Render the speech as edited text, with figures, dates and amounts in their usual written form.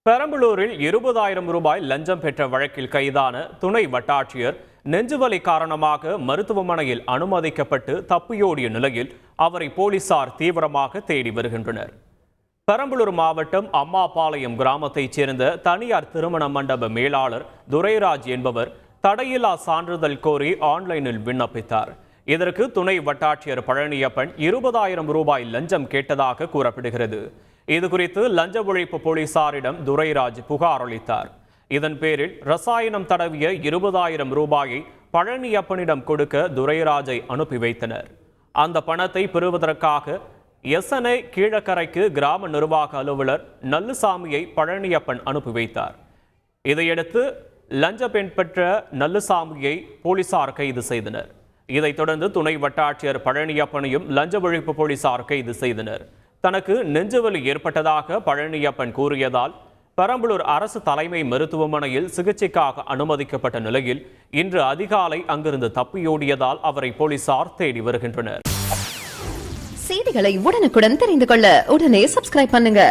பெரம்பலூரில் 20,000 ரூபாய் லஞ்சம் பெற்ற வழக்கில் கைதான துணை வட்டாட்சியர் நெஞ்சுவலி காரணமாக மருத்துவமனையில் அனுமதிக்கப்பட்டு தப்பியோடிய நிலையில் அவரை போலீசார் தீவிரமாக தேடி வருகின்றனர். பெரம்பலூர் மாவட்டம் அம்மாபாளையம் கிராமத்தைச் சேர்ந்த தனியார் திருமண மண்டப மேலாளர் துரைராஜ் என்பவர் தடையில்லா சான்றிதழ் கோரி ஆன்லைனில் விண்ணப்பித்தார். இதற்கு துணை வட்டாட்சியர் பழனியப்பன் 20,000 ரூபாய் லஞ்சம் கேட்டதாக கூறப்படுகிறது. இதுகுறித்து லஞ்ச ஒழிப்பு போலீசாரிடம் துரைராஜ் புகார் அளித்தார். இதன் பேரில் ரசாயனம் தடவிய 20,000 ரூபாயை பழனியப்பனிடம் கொடுக்க துரைராஜை அனுப்பி வைத்தனர். அந்த பணத்தை பெறுவதற்காக எஸ்என்ஐ கீழக்கரைக்கு கிராம நிர்வாக அலுவலர் நல்லுசாமியை பழனியப்பன் அனுப்பி வைத்தார். இதையடுத்து லஞ்ச பெண் பெற்ற நல்லுசாமியை போலீசார் கைது செய்தனர். இதைத் தொடர்ந்து துணை வட்டாட்சியர் பழனியப்பனையும் லஞ்ச ஒழிப்பு போலீசார் கைது செய்தனர். தனக்கு நெஞ்சுவலி ஏற்பட்டதாக பழனியப்பன் கூறியதால் பெரம்பலூர் அரசு தலைமை மருத்துவமனையில் சிகிச்சைக்காக அனுமதிக்கப்பட்ட நிலையில் இன்று அதிகாலை அங்கிருந்து தப்பியோடியதால் அவரை போலீசார் தேடி வருகின்றனர். செய்திகளை உடனுக்குடன் தெரிந்து கொள்ள உடனே சப்ஸ்கிரைப் பண்ணுங்க.